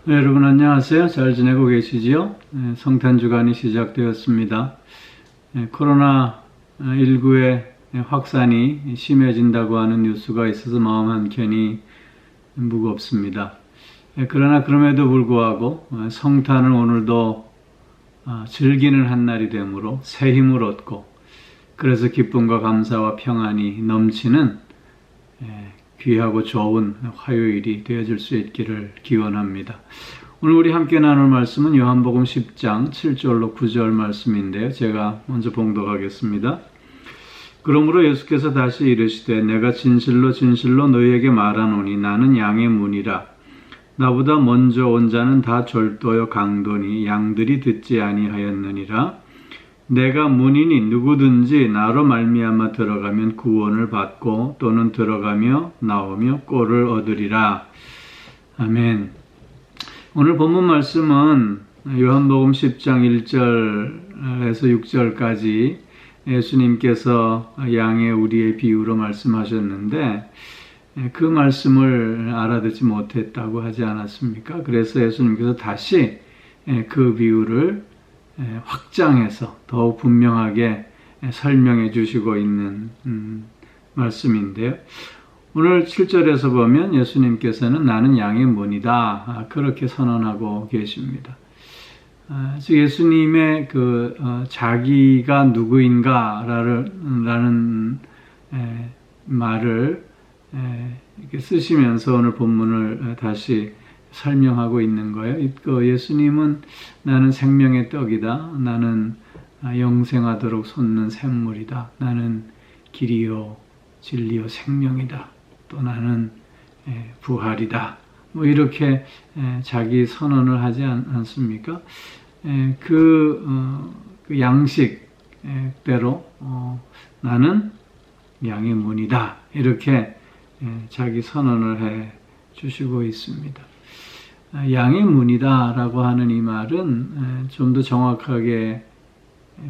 네, 여러분 안녕하세요. 잘 지내고 계시지요? 성탄주간이 시작되었습니다. 코로나19의 확산이 심해진다고 하는 뉴스가 있어서 마음 한켠이 무겁습니다. 그러나 그럼에도 불구하고 성탄을 오늘도 즐기는 한 날이 되므로 새 힘을 얻고 그래서 기쁨과 감사와 평안이 넘치는 귀하고 좋은 화요일이 되어질 수 있기를 기원합니다. 오늘 우리 함께 나눌 말씀은 요한복음 10장 7절로 9절 말씀인데요. 제가 먼저 봉독하겠습니다. 그러므로 예수께서 다시 이르시되 내가 진실로 진실로 너희에게 말하노니 나는 양의 문이라. 나보다 먼저 온 자는 다 절도요 강도니 양들이 듣지 아니하였느니라. 내가 문이니 누구든지 나로 말미암아 들어가면 구원을 받고 또는 들어가며 나오며 꼴을 얻으리라. 아멘. 오늘 본문 말씀은 요한복음 10장 1절에서 6절까지 예수님께서 양의 우리의 비유로 말씀하셨는데 그 말씀을 알아듣지 못했다고 하지 않았습니까? 그래서 예수님께서 다시 그 비유를 확장해서 더욱 분명하게 설명해 주시고 있는 말씀인데요. 오늘 7절에서 보면 예수님께서는 나는 양의 문이다 그렇게 선언하고 계십니다. 즉 예수님의 자기가 누구인가라는 말을 이렇게 쓰시면서 오늘 본문을 다시 설명하고 있는 거예요. 예수님은 나는 생명의 떡이다. 나는 영생하도록 솟는 샘물이다. 나는 길이요 진리요 생명이다. 또 나는 부활이다. 뭐 이렇게 자기 선언을 하지 않습니까? 그 양식대로 나는 양의 문이다. 이렇게 자기 선언을 해 주시고 있습니다. 양의 문이다 라고 하는 이 말은 좀 더 정확하게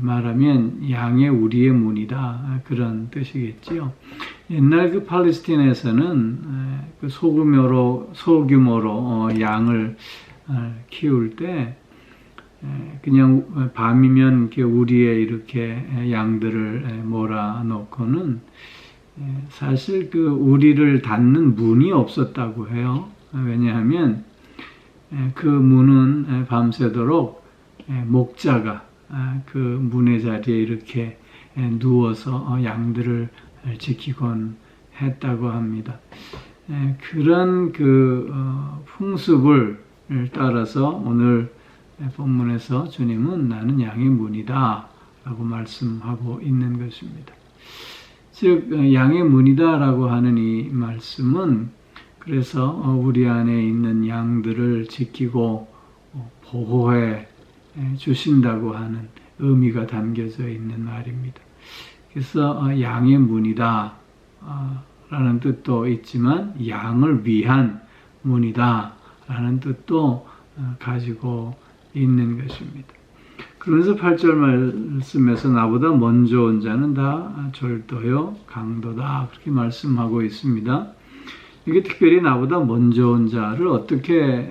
말하면 양의 우리의 문이다 그런 뜻이겠지요. 옛날 그 팔레스타인에서는 소규모로 양을 키울 때 그냥 밤이면 우리에 이렇게 양들을 몰아놓고는 사실 그 우리를 닫는 문이 없었다고 해요. 왜냐하면 그 문은 밤새도록 목자가 그 문의 자리에 이렇게 누워서 양들을 지키곤 했다고 합니다. 그런 풍습을 따라서 오늘 본문에서 주님은 나는 양의 문이다 라고 말씀하고 있는 것입니다. 즉 양의 문이다 라고 하는 이 말씀은 그래서 우리 안에 있는 양들을 지키고 보호해 주신다고 하는 의미가 담겨져 있는 말입니다. 그래서 양의 문이다 라는 뜻도 있지만 양을 위한 문이다 라는 뜻도 가지고 있는 것입니다. 그러면서 8절 말씀에서 나보다 먼저 온 자는 다 절도요 강도다 그렇게 말씀하고 있습니다. 이게 특별히 나보다 먼저 온 자를 어떻게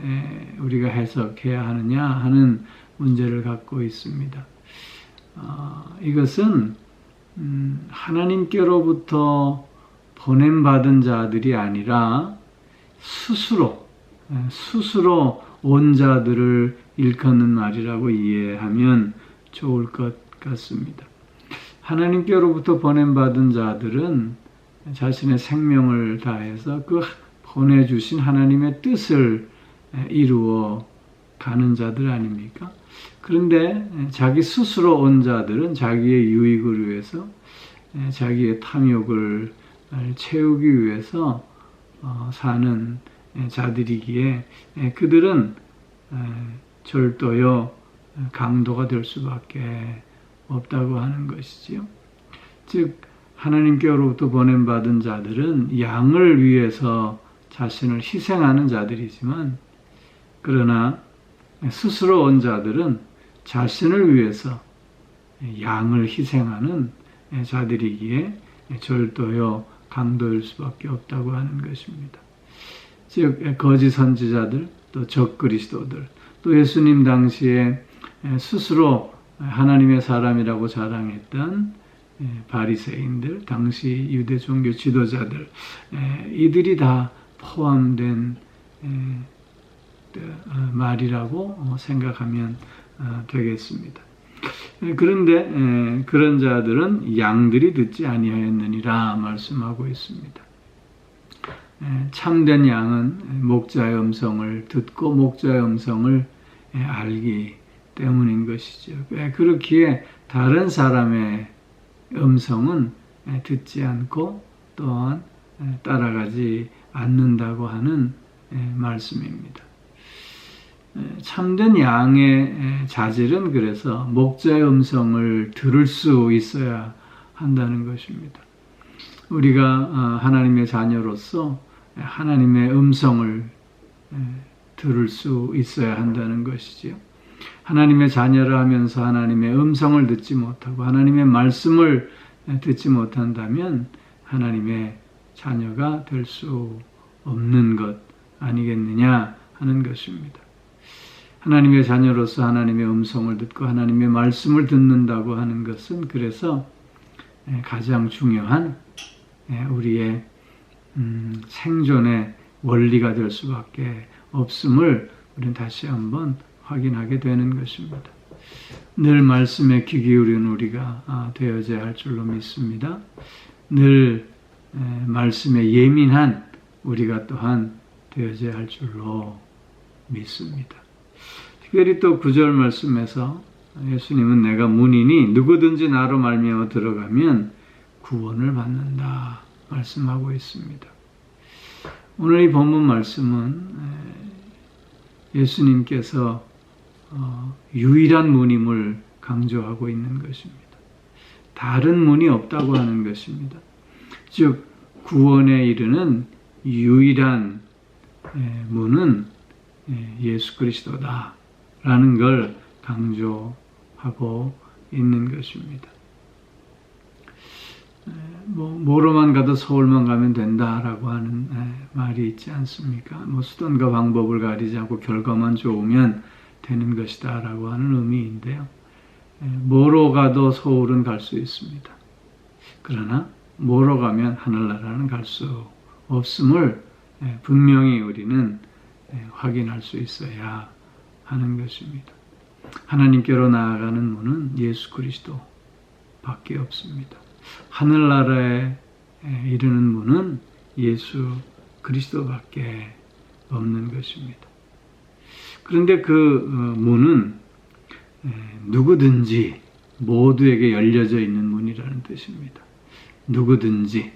우리가 해석해야 하느냐 하는 문제를 갖고 있습니다. 이것은 하나님께로부터 보냄받은 자들이 아니라 스스로 온 자들을 일컫는 말이라고 이해하면 좋을 것 같습니다. 하나님께로부터 보냄받은 자들은 자신의 생명을 다해서 그 보내주신 하나님의 뜻을 이루어 가는 자들 아닙니까? 그런데 자기 스스로 온 자들은 자기의 유익을 위해서 자기의 탐욕을 채우기 위해서 사는 자들이기에 그들은 절도요 강도가 될 수밖에 없다고 하는 것이지요. 즉 하나님께로부터 보냄받은 자들은 양을 위해서 자신을 희생하는 자들이지만 그러나 스스로 온 자들은 자신을 위해서 양을 희생하는 자들이기에 절도요 강도일 수밖에 없다고 하는 것입니다. 즉 거짓 선지자들, 또 적그리스도들, 또 예수님 당시에 스스로 하나님의 사람이라고 자랑했던 바리새인들, 당시 유대 종교 지도자들, 이들이 다 포함된 말이라고 생각하면 되겠습니다. 그런데 그런 자들은 양들이 듣지 아니하였느니라 말씀하고 있습니다. 참된 양은 목자의 음성을 듣고 목자의 음성을 알기 때문인 것이죠. 그렇기에 다른 사람의 음성은 듣지 않고 또한 따라가지 않는다고 하는 말씀입니다. 참된 양의 자질은 그래서 목자의 음성을 들을 수 있어야 한다는 것입니다. 우리가 하나님의 자녀로서 하나님의 음성을 들을 수 있어야 한다는 것이지요. 하나님의 자녀를 하면서 하나님의 음성을 듣지 못하고 하나님의 말씀을 듣지 못한다면 하나님의 자녀가 될 수 없는 것 아니겠느냐 하는 것입니다. 하나님의 자녀로서 하나님의 음성을 듣고 하나님의 말씀을 듣는다고 하는 것은 그래서 가장 중요한 우리의 생존의 원리가 될 수밖에 없음을 우리는 다시 한번 확인하게 되는 것입니다. 늘 말씀에 귀 기울이는 우리가 되어져야 할 줄로 믿습니다. 늘 말씀에 예민한 우리가 또한 되어져야 할 줄로 믿습니다. 특별히 또 9절 말씀에서 예수님은 내가 문이니 누구든지 나로 말미암아 들어가면 구원을 받는다 말씀하고 있습니다. 오늘 이 본문 말씀은 예수님께서 유일한 문임을 강조하고 있는 것입니다. 다른 문이 없다고 하는 것입니다. 즉 구원에 이르는 유일한 문은 예수 그리스도다라는 걸 강조하고 있는 것입니다. 뭐로만 가도 서울만 가면 된다라고 하는 말이 있지 않습니까? 수단과 방법을 가리지 않고 결과만 좋으면 되는 것이다라고 하는 의미인데요. 뭐로 가도 서울은 갈 수 있습니다. 그러나 뭐로 가면 하늘나라는 갈 수 없음을 분명히 우리는 확인할 수 있어야 하는 것입니다. 하나님께로 나아가는 문은 예수 그리스도 밖에 없습니다. 하늘나라에 이르는 문은 예수 그리스도밖에 없는 것입니다. 그런데 그 문은 누구든지 모두에게 열려져 있는 문이라는 뜻입니다. 누구든지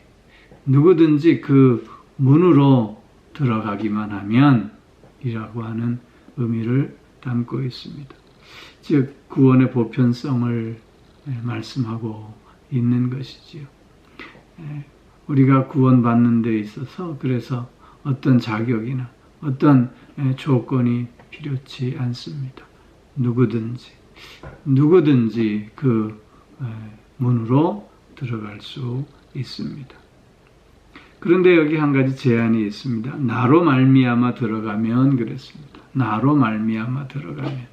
그 문으로 들어가기만 하면 이라고 하는 의미를 담고 있습니다. 즉 구원의 보편성을 말씀하고 있는 것이지요. 우리가 구원받는 데 있어서 그래서 어떤 자격이나 어떤 조건이 필요치 않습니다. 누구든지 그 문으로 들어갈 수 있습니다. 그런데 여기 한 가지 제한이 있습니다. 나로 말미암아 들어가면 그랬습니다. 나로 말미암아 들어가면,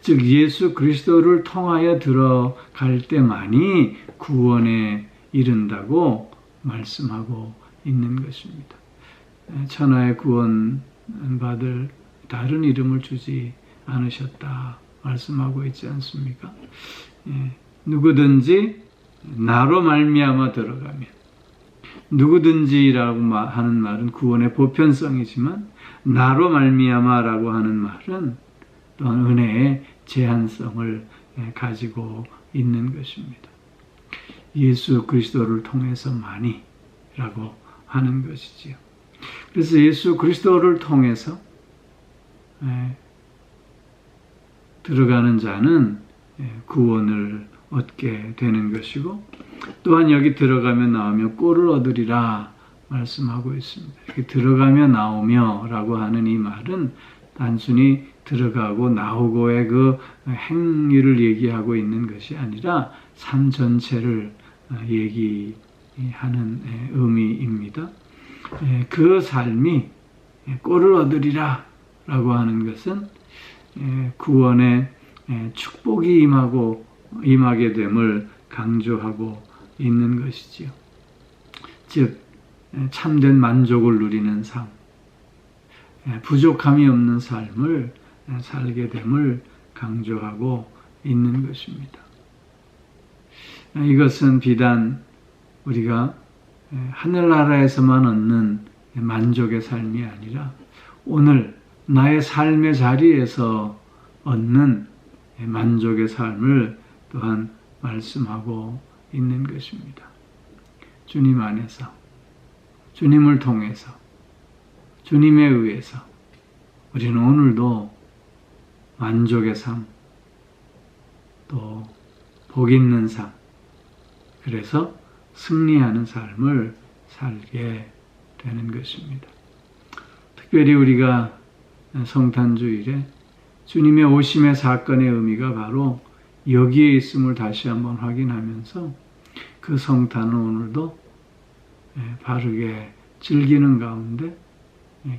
즉 예수 그리스도를 통하여 들어갈 때만이 구원에 이른다고 말씀하고 있는 것입니다. 천하의 구원 받을 다른 이름을 주지 않으셨다 말씀하고 있지 않습니까? 누구든지 나로 말미암아 들어가면, 누구든지라고 하는 말은 구원의 보편성이지만 나로 말미암아라고 하는 말은 또한 은혜의 제한성을 가지고 있는 것입니다. 예수 그리스도를 통해서만이라고 하는 것이지요. 그래서 예수 그리스도를 통해서 들어가는 자는 구원을 얻게 되는 것이고, 또한 여기 들어가며 나오며 꼴을 얻으리라 말씀하고 있습니다. 이렇게 들어가며 나오며 라고 하는 이 말은 단순히 들어가고 나오고의 그 행위를 얘기하고 있는 것이 아니라 삶 전체를 얘기하는 의미입니다. 그 삶이 꼴을 얻으리라 라고 하는 것은 구원의 축복이 임하게 됨을 강조하고 있는 것이지요. 즉 참된 만족을 누리는 삶, 부족함이 없는 삶을 살게 됨을 강조하고 있는 것입니다. 이것은 비단 우리가 하늘나라에서만 얻는 만족의 삶이 아니라 오늘 나의 삶의 자리에서 얻는 만족의 삶을 또한 말씀하고 있는 것입니다. 주님 안에서, 주님을 통해서, 주님에 의해서 우리는 오늘도 만족의 삶, 또 복 있는 삶, 그래서 승리하는 삶을 살게 되는 것입니다. 특별히 우리가 성탄주일에 주님의 오심의 사건의 의미가 바로 여기에 있음을 다시 한번 확인하면서 그 성탄을 오늘도 바르게 즐기는 가운데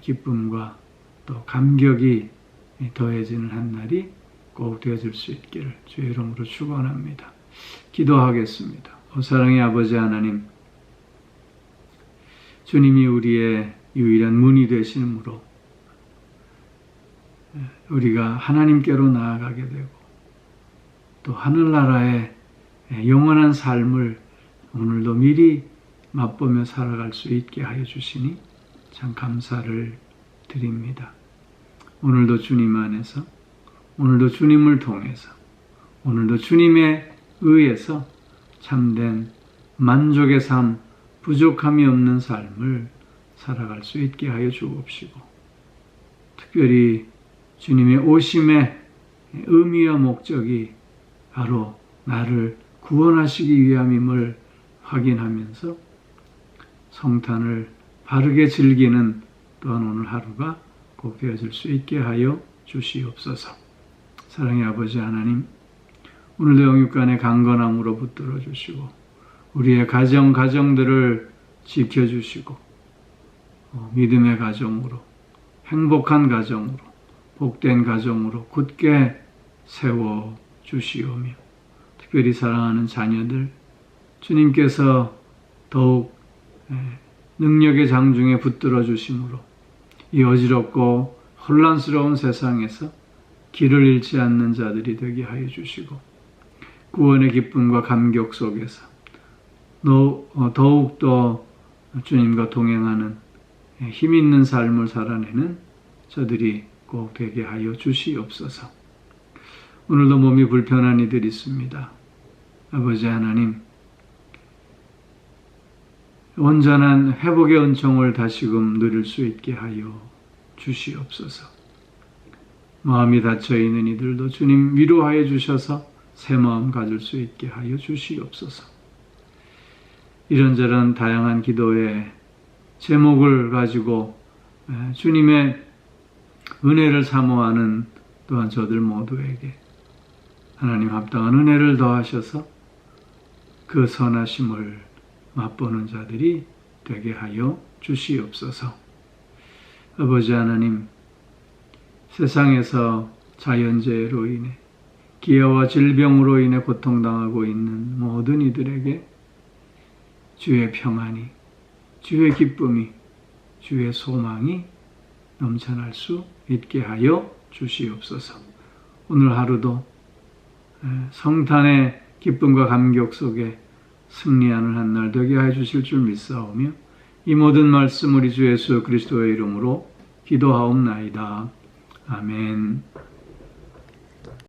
기쁨과 또 감격이 더해지는 한 날이 꼭 되어질 수 있기를 주의 이름으로 축원합니다. 기도하겠습니다. 사랑의 아버지 하나님, 주님이 우리의 유일한 문이 되심으로 우리가 하나님께로 나아가게 되고 또 하늘나라의 영원한 삶을 오늘도 미리 맛보며 살아갈 수 있게 하여 주시니 참 감사를 드립니다. 오늘도 주님 안에서, 오늘도 주님을 통해서, 오늘도 주님에 의해서 참된 만족의 삶, 부족함이 없는 삶을 살아갈 수 있게 하여 주옵시고, 특별히 주님의 오심의 의미와 목적이 바로 나를 구원하시기 위함임을 확인하면서 성탄을 바르게 즐기는 또한 오늘 하루가 꼭 되어질 수 있게 하여 주시옵소서. 사랑의 아버지 하나님, 오늘도 영육간의 강건함으로 붙들어 주시고 우리의 가정들을 지켜주시고 믿음의 가정으로, 행복한 가정으로, 복된 가정으로 굳게 세워주시오며 특별히 사랑하는 자녀들, 주님께서 더욱 능력의 장중에 붙들어 주심으로 이 어지럽고 혼란스러운 세상에서 길을 잃지 않는 자들이 되게 하여 주시고 구원의 기쁨과 감격 속에서 더욱더 주님과 동행하는 힘있는 삶을 살아내는 저들이 꼭 되게 하여 주시옵소서. 오늘도 몸이 불편한 이들 있습니다. 아버지 하나님, 온전한 회복의 은총을 다시금 누릴 수 있게 하여 주시옵소서. 마음이 닫혀있는 이들도 주님 위로하여 주셔서 새 마음 가질 수 있게 하여 주시옵소서. 이런저런 다양한 기도의 제목을 가지고 주님의 은혜를 사모하는 또한 저들 모두에게 하나님 합당한 은혜를 더하셔서 그 선하심을 맛보는 자들이 되게 하여 주시옵소서. 아버지 하나님, 세상에서 자연재해로 인해 기아와 질병으로 인해 고통당하고 있는 모든 이들에게 주의 평안이, 주의 기쁨이, 주의 소망이 넘쳐날 수 있게 하여 주시옵소서. 오늘 하루도 성탄의 기쁨과 감격 속에 승리하는 한 날 되게 해 주실 줄 믿사오며 이 모든 말씀 우리 주 예수 그리스도의 이름으로 기도하옵나이다. 아멘.